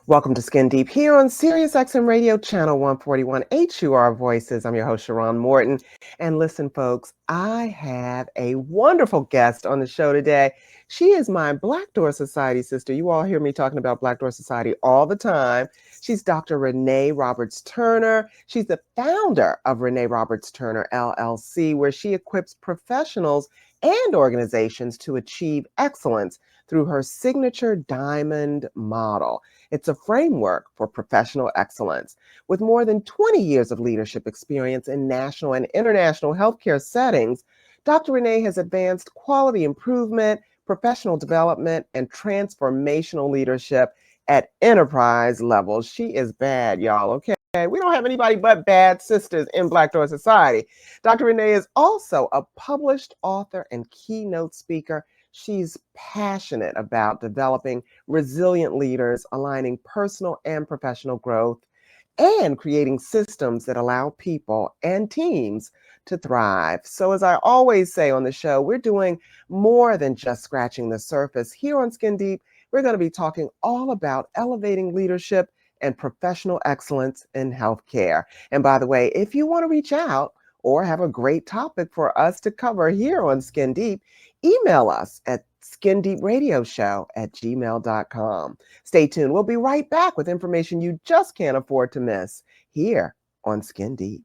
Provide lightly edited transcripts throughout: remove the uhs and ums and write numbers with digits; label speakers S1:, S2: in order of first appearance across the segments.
S1: Welcome to Skin Deep here on SiriusXM Radio Channel 141 HUR Voices. I'm your host, Sharon Morton. And listen, folks, I have a wonderful guest on the show today. She is my Black Door Society sister. You all hear me talking about Black Door Society all the time. She's Dr. Renee Roberts Turner. She's the founder of Renee Roberts Turner, LLC, where she equips professionals and organizations to achieve excellence through her signature diamond model. It's a framework for professional excellence. With more than 20 years of leadership experience in national and international healthcare settings, Dr. Renee has advanced quality improvement, professional development, and transformational leadership at enterprise levels. She is bad, y'all, okay? We don't have anybody but bad sisters in Black Door Society. Dr. Renee is also a published author and keynote speaker. She's passionate about developing resilient leaders, aligning personal and professional growth, and creating systems that allow people and teams to thrive. So, as I always say on the show, we're doing more than just scratching the surface. Here on Skin Deep, we're going to be talking all about elevating leadership and professional excellence in healthcare. And by the way, if you want to reach out or have a great topic for us to cover here on Skin Deep, email us at skindeepradioshow@gmail.com. Stay tuned. We'll be right back with information you just can't afford to miss here on Skin Deep.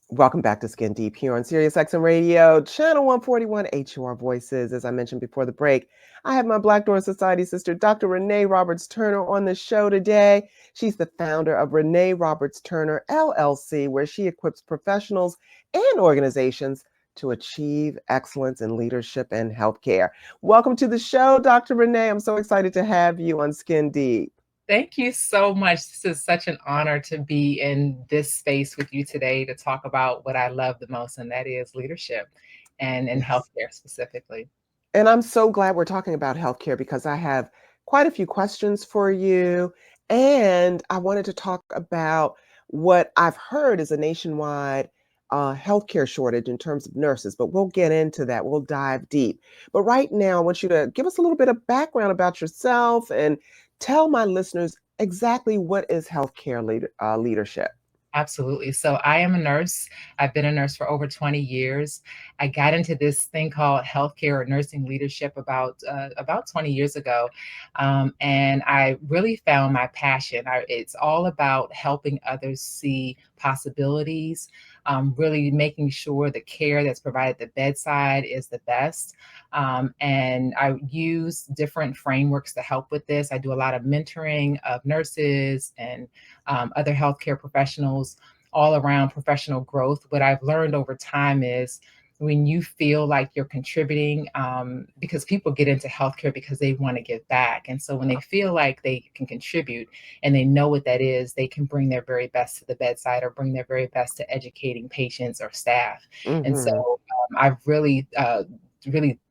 S1: Welcome back to Skin Deep here on SiriusXM Radio, Channel 141 HUR Voices. As I mentioned before the break, I have my Black Door Society sister, Dr. Renee Roberts Turner, on the show today. She's the founder of Renee Roberts Turner, LLC, where she equips professionals and organizations to achieve excellence in leadership and healthcare. Welcome to the show, Dr. Renee. I'm so excited to have you on Skin Deep.
S2: Thank you so much. This is such an honor to be in this space with you today to talk about what I love the most, and that is leadership and in
S1: Yes.
S2: healthcare specifically.
S1: And I'm so glad we're talking about healthcare because I have quite a few questions for you. And I wanted to talk about what I've heard is a nationwide healthcare shortage in terms of nurses, but we'll get into that. We'll dive deep. But right now, I want you to give us a little bit of background about yourself and tell my listeners exactly what is healthcare leadership.
S2: Absolutely. So I am a nurse. I've been a nurse for over 20 years. I got into this thing called healthcare or nursing leadership about 20 years ago, and I really found my passion. It's all about helping others see possibilities, really making sure the care that's provided at the bedside is the best. And I use different frameworks to help with this. I do a lot of mentoring of nurses and other healthcare professionals all around professional growth. What I've learned over time is when you feel like you're contributing, because people get into healthcare because they want to give back. And so when they feel like they can contribute and they know what that is, they can bring their very best to the bedside or bring their very best to educating patients or staff. And so
S1: Hmm.
S2: I've really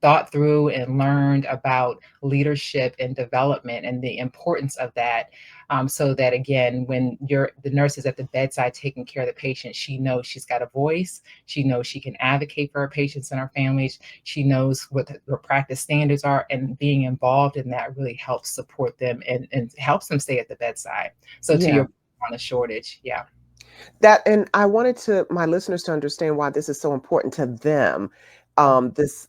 S2: thought through and learned about leadership and development and the importance of that, so that again, when the nurse is at the bedside taking care of the patient, she knows she's got a voice. She knows she can advocate for her patients and her families. She knows what her practice standards are, and being involved in that really helps support them and helps them stay at the bedside. So to
S1: Yeah.
S2: your point on the shortage, yeah.
S1: And I wanted my listeners to understand why this is so important to them. This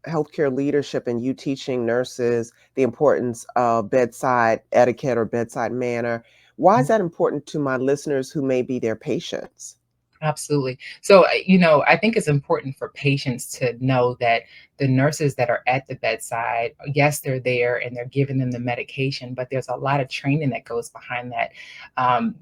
S1: healthcare leadership and you teaching nurses the importance of bedside etiquette or bedside manner. Why is that important to my listeners who may be their patients?
S2: Absolutely. So, I think it's important for patients to know that the nurses that are at the bedside, yes, they're there and they're giving them the medication, but there's a lot of training that goes behind that um,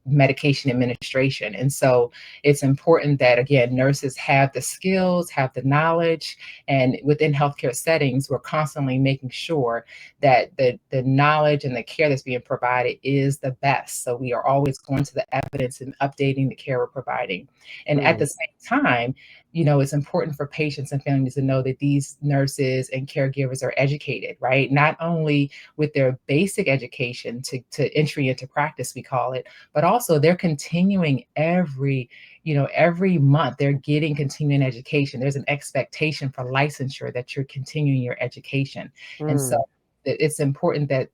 S2: medication administration. And so it's important that, again, nurses have the skills, have the knowledge, and within healthcare settings, we're constantly making sure that the knowledge and the care that's being provided is the best. So we are always going to the evidence and updating the care we're providing. And at the
S1: Mm,
S2: same time, it's important for patients and families to know that these nurses and caregivers are educated, right? Not only with their basic education to entry into practice, we call it, but also they're continuing every every month they're getting continuing education. There's an expectation for licensure that you're continuing your education. And so
S1: Mm,
S2: it's important that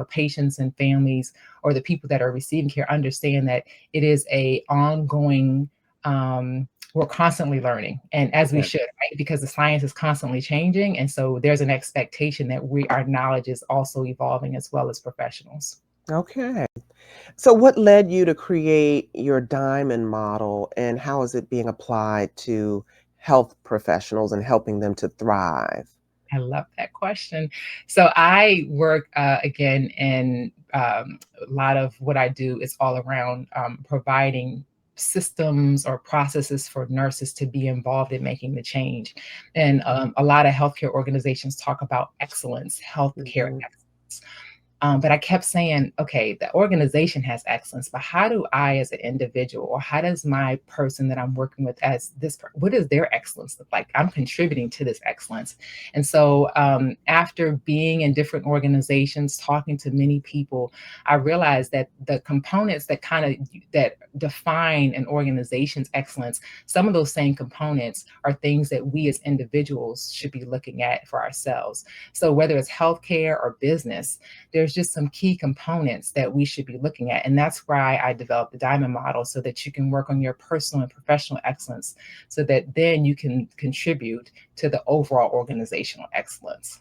S2: patients and families, or the people that are receiving care, understand that it is a ongoing, we're constantly learning, and as we
S1: yeah.
S2: should, right? Because the science is constantly changing, and so there's an expectation that our knowledge is also evolving as well as professionals.
S1: Okay. So what led you to create your diamond model, and how is it being applied to health professionals and helping them to thrive?
S2: I love that question. So I work, again, in a lot of what I do is all around providing systems or processes for nurses to be involved in making the change. And a lot of healthcare organizations talk about excellence, healthcare
S1: Mhm.
S2: excellence. But I kept saying, okay, the organization has excellence, but how do I, as an individual, or how does my person that I'm working with, as what does their excellence look like? I'm contributing to this excellence. And so, after being in different organizations, talking to many people, I realized that the components that that define an organization's excellence, some of those same components are things that we as individuals should be looking at for ourselves. So whether it's healthcare or business, there's just some key components that we should be looking at. And that's why I developed the diamond model, so that you can work on your personal and professional excellence, so that then you can contribute to the overall organizational excellence.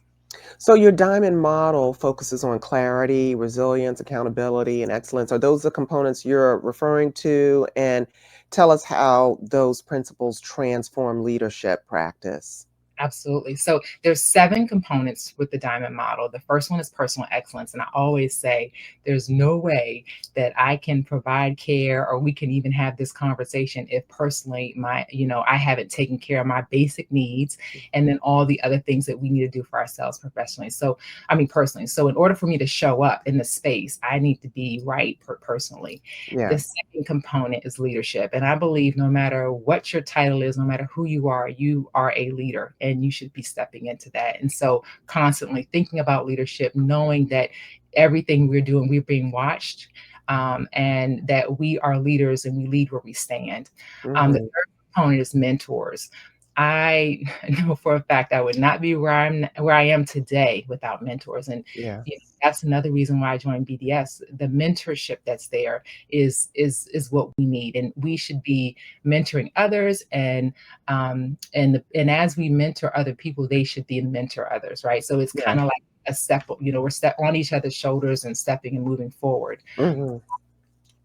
S1: So your diamond model focuses on clarity, resilience, accountability, and excellence. Are those the components you're referring to? And tell us how those principles transform leadership practice.
S2: Absolutely. So there's 7 components with the diamond model. The first one is personal excellence, and I always say there's no way that I can provide care, or we can even have this conversation, if personally I haven't taken care of my basic needs, and then all the other things that we need to do for ourselves professionally. So I mean personally. So in order for me to show up in the space, I need to be right personally. The
S1: Yes.
S2: second component is leadership. And I believe no matter what your title is, no matter who you are a leader, and you should be stepping into that. And so constantly thinking about leadership, knowing that everything we're doing, we're being watched, and that we are leaders and we lead where we stand. The
S1: Hmm.
S2: third component is mentors. I know for a fact I would not be where I am today without mentors. And
S1: Yes.
S2: that's another reason why I joined BDS. The mentorship that's there is what we need, and we should be mentoring others. And as we mentor other people, they should be mentor others, right? So it's kind
S1: Yes.
S2: of like a step. We're step on each other's shoulders and stepping and moving forward.
S1: Hmm.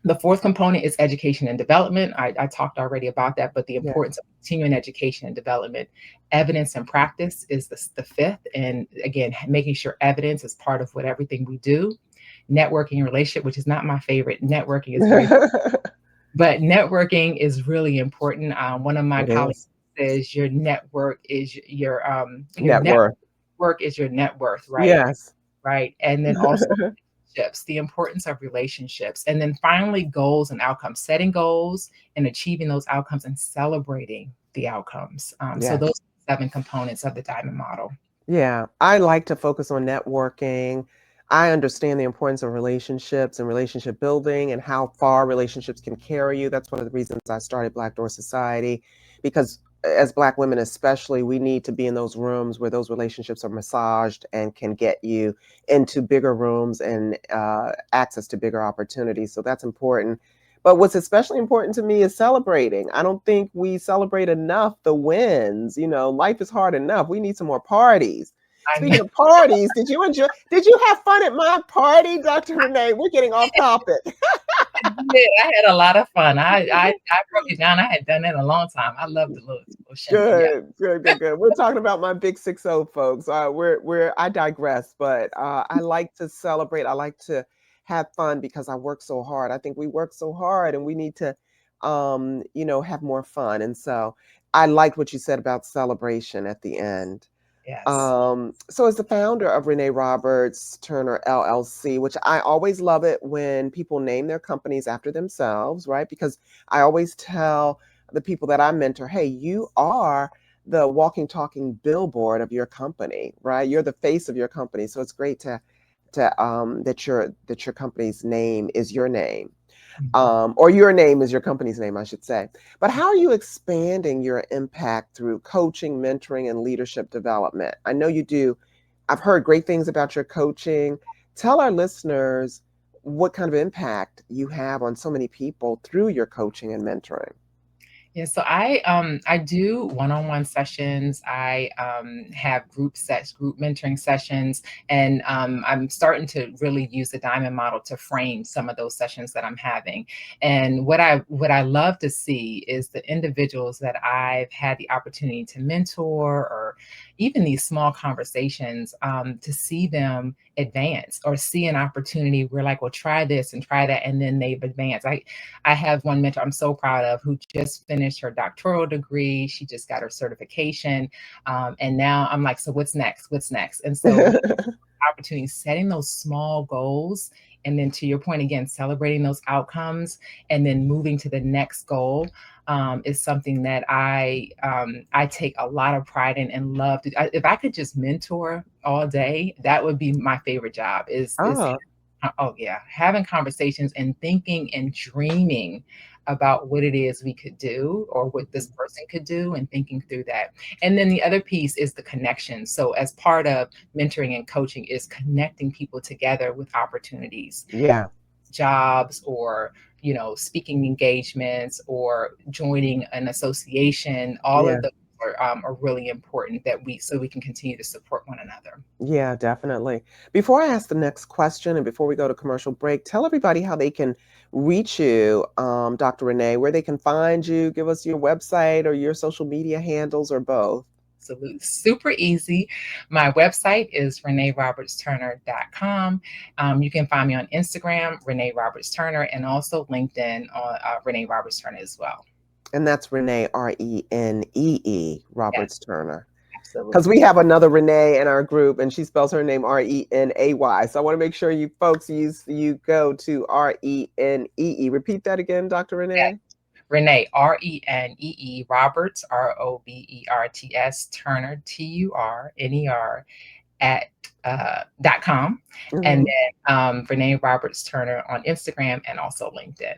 S2: The fourth component is education and development. I talked already about that, but the
S1: Yeah.
S2: importance of continuing education and development. Evidence and practice is the fifth. And again, making sure evidence is part of what everything we do. Networking and relationship, which is not my favorite. Networking is very, but networking is really important. One of my
S1: It
S2: colleagues
S1: is.
S2: says your
S1: Net worth.
S2: network is your net worth, right?
S1: Yes.
S2: Right. And then also the importance of relationships, and then finally goals and outcomes, setting goals and achieving those outcomes and celebrating the outcomes. So those
S1: Yes.
S2: 7 components of the diamond model.
S1: Yeah, I like to focus on networking. I understand the importance of relationships and relationship building and how far relationships can carry you. That's one of the reasons I started Black Door Society, because as Black women, especially, we need to be in those rooms where those relationships are massaged and can get you into bigger rooms and access to bigger opportunities. So that's important. But what's especially important to me is celebrating. I don't think we celebrate enough the wins. Life is hard enough. We need some more parties.
S2: I know.
S1: Speaking of parties, did you have fun at my party, Dr. Renee? We're getting off topic.
S2: I had a lot of fun. I broke it down. I had done that a long time. I love the little shimmy. Yeah.
S1: Good, good, good, good. We're talking about my big 6-0, folks. I digress, but I like to celebrate. I like to have fun because I work so hard. I think we work so hard and we need to, have more fun. And so I liked what you said about celebration at the end.
S2: Yes.
S1: So as the founder of Renee Roberts Turner LLC, which I always love it when people name their companies after themselves, right? Because I always tell the people that I mentor, hey, you are the walking, talking billboard of your company, right? You're the face of your company. So it's great to that your company's name is your name.
S2: Mhm.
S1: or your name is your company's name, I should say. But how are you expanding your impact through coaching, mentoring, and leadership development? I know you do. I've heard great things about your coaching. Tell our listeners what kind of impact you have on so many people through your coaching and mentoring.
S2: Yeah, so I do one-on-one sessions. I have group mentoring sessions, and I'm starting to really use the diamond model to frame some of those sessions that I'm having. And what I love to see is the individuals that I've had the opportunity to mentor, or even these small conversations, to see them advance or see an opportunity. We're like, well, try this and try that, and then they've advanced. I have one mentor I'm so proud of who just finished her doctoral degree. She just got her certification. And now I'm like, so what's next? What's next? And so opportunity, setting those small goals. And then to your point again, celebrating those outcomes and then moving to the next goal, is something that I take a lot of pride in and love to. If I could just mentor all day, that would be my favorite job. Is
S1: Oh,
S2: Oh yeah, having conversations and thinking and dreaming about what it is we could do or what this person could do and thinking through that. And then the other piece is the connection. So as part of mentoring and coaching is connecting people together with opportunities,
S1: yeah,
S2: jobs, or speaking engagements, or joining an association. All
S1: yeah.
S2: of those are really important that we can continue to support one another.
S1: Yeah, definitely. Before I ask the next question and before we go to commercial break, tell everybody how they can reach you, Dr. Renee, where they can find you. Give us your website or your social media handles or both.
S2: Absolutely. Super easy. My website is reneerobertsturner.com. You can find me on Instagram, Renee Roberts Turner, and also LinkedIn on Renee Roberts Turner as well.
S1: And that's Renee, Renee,
S2: Yes,
S1: Roberts Turner. Because we
S2: absolutely.
S1: have another Renee in our group and she spells her name Renay. So I want to make sure you folks you go to Renee. Repeat that again, Dr.
S2: Yes.
S1: Renee.
S2: Renee, Renee, Roberts, Roberts, Turner, Turner, at .com. And
S1: Mhm.
S2: then Renee Roberts Turner on Instagram and also LinkedIn.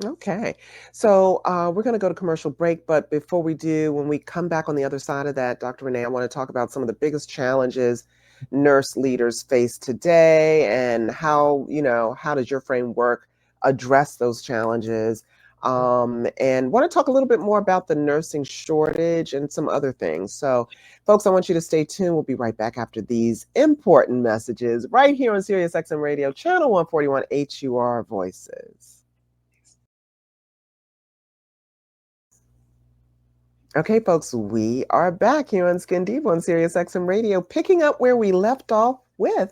S1: Okay. So we're going to go to commercial break. But before we do, when we come back on the other side of that, Dr. Renee, I want to talk about some of the biggest challenges nurse leaders face today and how does your framework address those challenges? And want to talk a little bit more about the nursing shortage and some other things. So, folks, I want you to stay tuned. We'll be right back after these important messages right here on SiriusXM Radio, Channel 141 HUR Voices. Okay, folks, we are back here on Skin Deep on Sirius XM Radio, picking up where we left off with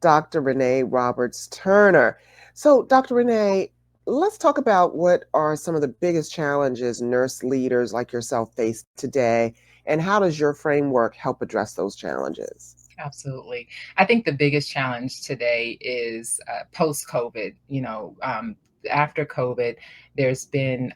S1: Dr. Renee Roberts Turner. So, Dr. Renee, let's talk about what are some of the biggest challenges nurse leaders like yourself face today, and how does your framework help address those challenges?
S2: Absolutely. I think the biggest challenge today is post COVID. After COVID, there's been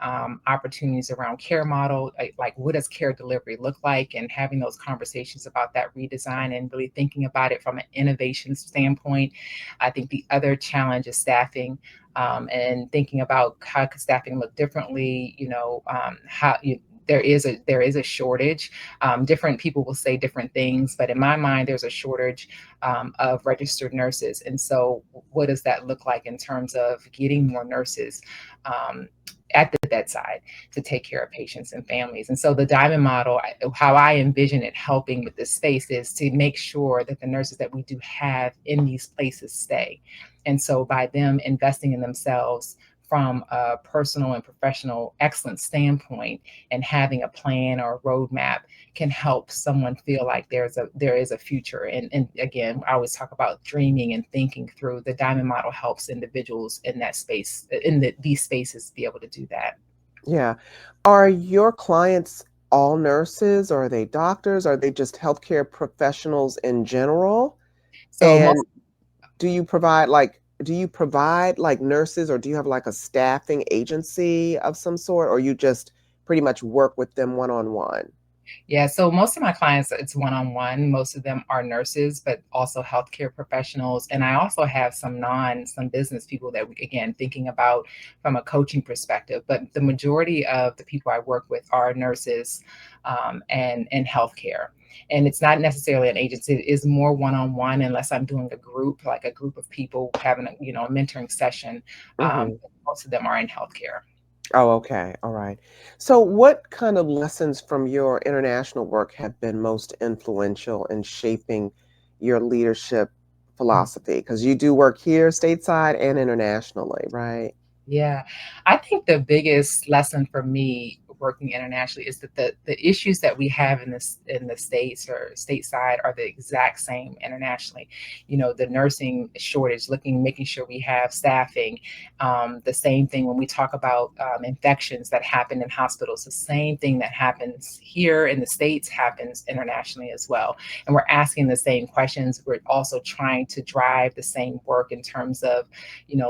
S2: opportunities around care model, like what does care delivery look like, and having those conversations about that redesign and really thinking about it from an innovation standpoint. I think the other challenge is staffing. And thinking about how could staffing look differently, how there is a shortage. Different people will say different things, but in my mind, there's a shortage of registered nurses. And so, what does that look like in terms of getting more nurses um, at the bedside to take care of patients and families? And so, the diamond model, how I envision it helping with this space is to make sure that the nurses that we do have in these places stay. And so, by them investing in themselves from a personal and professional excellence standpoint and having a plan or a roadmap can help someone feel like there is a future. And again, I always talk about dreaming and thinking through. The diamond model helps individuals in that space, these spaces, be able to do that.
S1: Yeah. Are your clients all nurses? Or are they doctors? Are they just healthcare professionals in general?
S2: So most
S1: And do you provide like nurses, or do you have like a staffing agency of some sort, or you just pretty much work with them one on one?
S2: Yeah, so most of my clients, it's one-on-one. Most of them are nurses, but also healthcare professionals. And I also have some business people that we, again, thinking about from a coaching perspective. But the majority of the people I work with are nurses and healthcare. And it's not necessarily an agency, it is more one-on-one unless I'm doing a group, like a group of people having a mentoring session.
S1: Mhm.
S2: Most of them are in healthcare.
S1: Oh, okay. All right. So, what kind of lessons from your international work have been most influential in shaping your leadership philosophy? Because you do work here stateside and internationally, right?
S2: Yeah. I think the biggest lesson for me working internationally is that the issues that we have in the states or stateside are the exact same internationally. The nursing shortage, making sure we have staffing. The same thing when we talk about infections that happen in hospitals. The same thing that happens here in the states happens internationally as well. And we're asking the same questions. We're also trying to drive the same work in terms of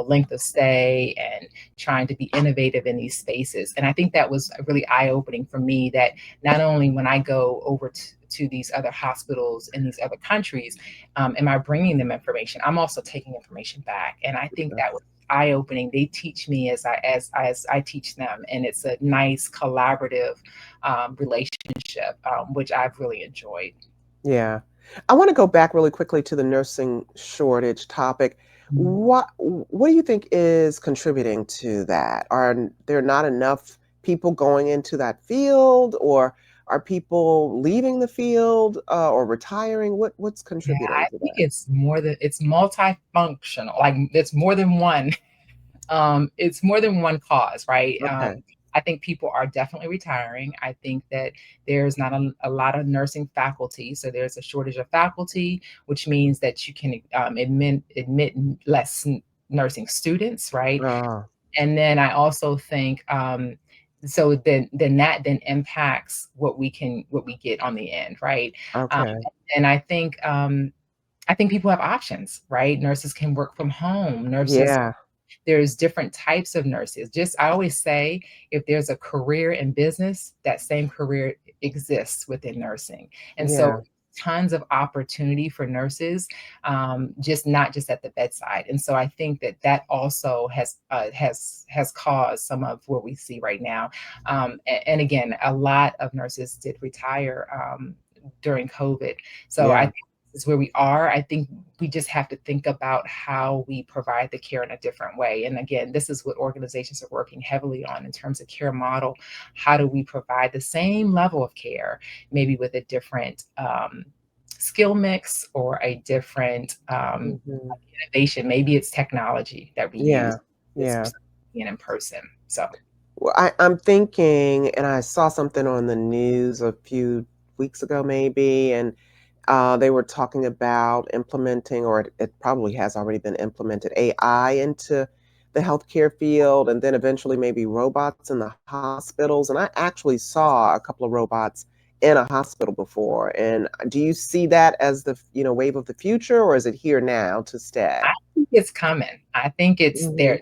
S2: length of stay and trying to be innovative in these spaces. And I think that was really eye opening for me that not only when I go over to these other hospitals in these other countries, am I bringing them information? I'm also taking information back. And I think that was eye opening. They teach me as I teach them, and it's a nice collaborative relationship, which I've really enjoyed.
S1: Yeah. I want to go back really quickly to the nursing shortage topic. What do you think is contributing to that? Are there not enough people going into that field, or are people leaving the field or retiring? What's
S2: Yeah,
S1: contributing
S2: I
S1: to
S2: think
S1: that?
S2: it's multifunctional. Like it's more than one. It's more than one cause, right?
S1: Okay.
S2: I think people are definitely retiring. I think that there's not a lot of nursing faculty, so there's a shortage of faculty, which means that you can admit less nursing students, right?
S1: Ah,
S2: And then I also think so then that then impacts what we get on the end, right? Um,
S1: okay.
S2: and I think people have options, right? Nurses can work from home. Nurses
S1: Yeah.
S2: There's different types of nurses. Just I always say, if there's a career in business, that same career exists within nursing. And so
S1: Yeah.
S2: tons of opportunity for nurses, just not just at the bedside. And so I think that that also has caused some of what we see right now. And again, a lot of nurses did retire during COVID. So I
S1: Yeah.
S2: think this is where we are. I think we just have to think about how we provide the care in a different way. And again, this is what organizations are working heavily on in terms of care model. How do we provide the same level of care, maybe with a different skill mix or a different
S1: Hmm.
S2: innovation? Maybe it's technology that we use
S1: Yeah.
S2: this
S1: Yeah.
S2: being in person. So
S1: Well, I'm thinking, and I saw something on the news a few weeks ago, maybe, and they were talking about implementing, or it probably has already been implemented, AI into the healthcare field, and then eventually maybe robots in the hospitals. And I actually saw a couple of robots in a hospital before. And do you see that as the wave of the future, or is it here now to
S2: I
S1: stay?
S2: think it's coming. I think it's
S1: Hmm.
S2: they're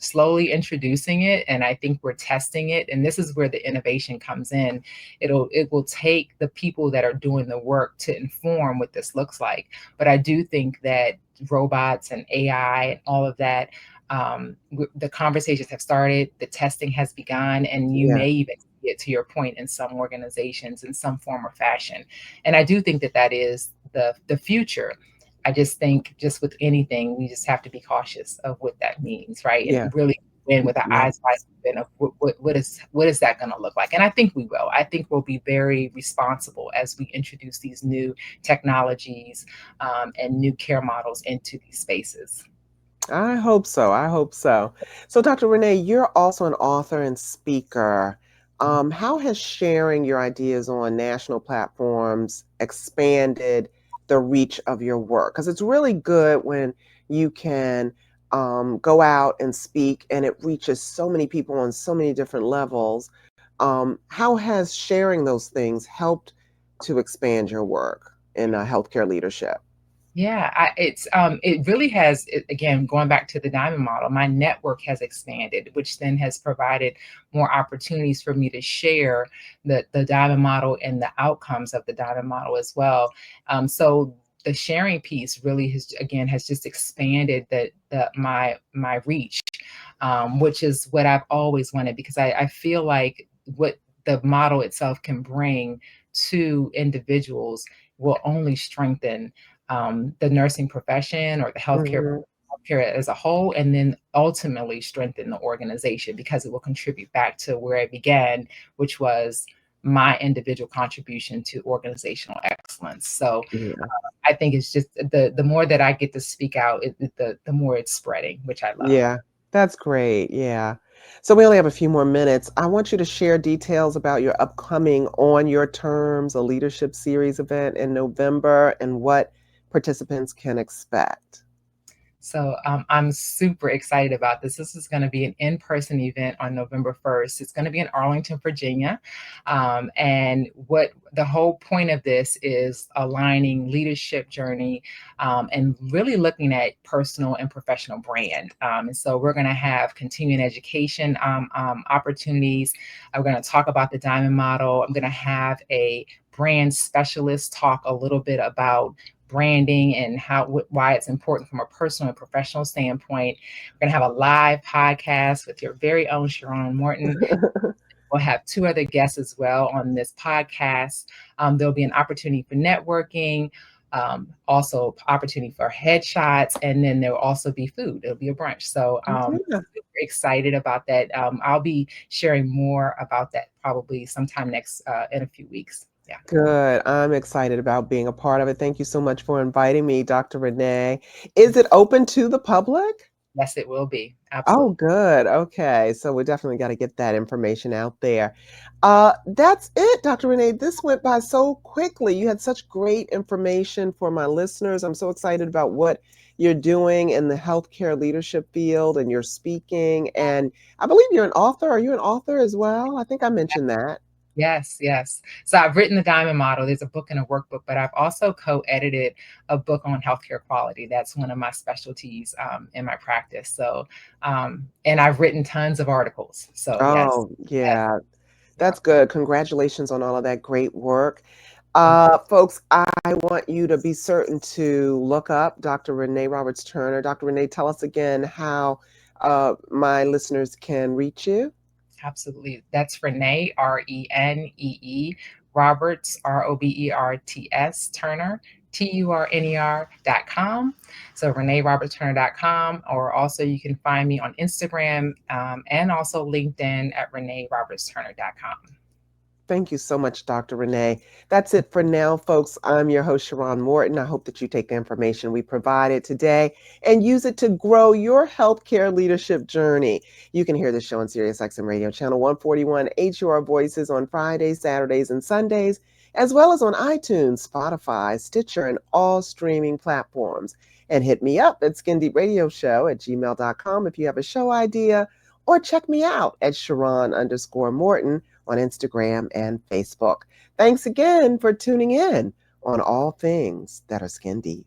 S2: slowly introducing it, and I think we're testing it, and this is where the innovation comes in. It will take the people that are doing the work to inform what this looks like. But I do think that robots and AI and all of that, the conversations have started, the testing has begun, and you
S1: Yeah.
S2: may even see it, to your point, in some organizations in some form or fashion. And I do think that that is the future. I just think, just with anything, we just have to be cautious of what that means, right? And
S1: Yeah.
S2: really in with our
S1: Yeah.
S2: eyes wide open of what is that going to look like? And I think we will. I think we'll be very responsible as we introduce these new technologies and new care models into these spaces.
S1: I hope so. I hope so. So, Dr. Renee, you're also an author and speaker. How has sharing your ideas on national platforms expanded the reach of your work? Because it's really good when you can go out and speak and it reaches so many people on so many different levels. How has sharing those things helped to expand your work in healthcare leadership?
S2: Yeah, it really has again going back to the diamond model. My network has expanded, which then has provided more opportunities for me to share the diamond model and the outcomes of the diamond model as well. So the sharing piece really has just expanded my reach, which is what I've always wanted because I feel like what the model itself can bring to individuals will only strengthen the nursing profession or the
S1: Mhm.
S2: healthcare as a whole, and then ultimately strengthen the organization because it will contribute back to where it began, which was my individual contribution to organizational excellence. So
S1: Yeah.
S2: I think it's just the more that I get to speak out, the more it's spreading, which I love.
S1: Yeah, that's great. Yeah. So we only have a few more minutes. I want you to share details about your upcoming On Your Terms, a leadership series event in November, and what participants can expect.
S2: So I'm super excited about this. This is going to be an in-person event on November 1st. It's going to be in Arlington, Virginia. And what the whole point of this is aligning leadership journey and really looking at personal and professional brand. And so we're going to have continuing education opportunities. We're going to talk about the diamond model. I'm going to have a brand specialist talk a little bit about branding and why it's important from a personal and professional standpoint. We're going to have a live podcast with your very own Sharon Morton. We'll have two other guests as well on this podcast. There'll be an opportunity for networking, also opportunity for headshots, and then there will also be food. It'll be a brunch. So
S1: Yeah.
S2: super excited about that. I'll be sharing more about that probably sometime next in a few weeks. Yeah.
S1: Good. I'm excited about being a part of it. Thank you so much for inviting me, Dr. Renee. Is it open to the public?
S2: Yes, it will be.
S1: Oh,
S2: Absolutely.
S1: good. Okay. So we definitely got to get that information out there. That's it, Dr. Renee. This went by so quickly. You had such great information for my listeners. I'm so excited about what you're doing in the healthcare leadership field and you're speaking. And I believe you're an author. Are you an author as well? I think I mentioned that.
S2: Yes, yes. So I've written the Diamond Model. There's a book and a workbook, but I've also co-edited a book on healthcare quality. That's one of my specialties in my practice. So, and I've written tons of articles. So yes,
S1: Oh,
S2: yes,
S1: yeah.
S2: yeah,
S1: That's good. Congratulations on all of that great work.
S2: thank you.
S1: Folks, I want you to be certain to look up Dr. Renee Roberts Turner. Dr. Renee, tell us again how my listeners can reach you.
S2: Absolutely. That's Renee, Renee, Roberts, Roberts, Turner, Turner.com. So ReneeRobertsTurner.com, or also you can find me on Instagram and also LinkedIn at ReneeRobertsTurner.com.
S1: Thank you so much, Dr. Renee. That's it for now, folks. I'm your host, Sharon Morton. I hope that you take the information we provided today and use it to grow your healthcare leadership journey. You can hear the show on SiriusXM Radio Channel 141 HUR Voices on Fridays, Saturdays, and Sundays, as well as on iTunes, Spotify, Stitcher, and all streaming platforms. And hit me up at skindeepradioshow@gmail.com if you have a show idea, or check me out at Sharon_Morton on Instagram and Facebook. Thanks again for tuning in on All Things That Are Skin Deep.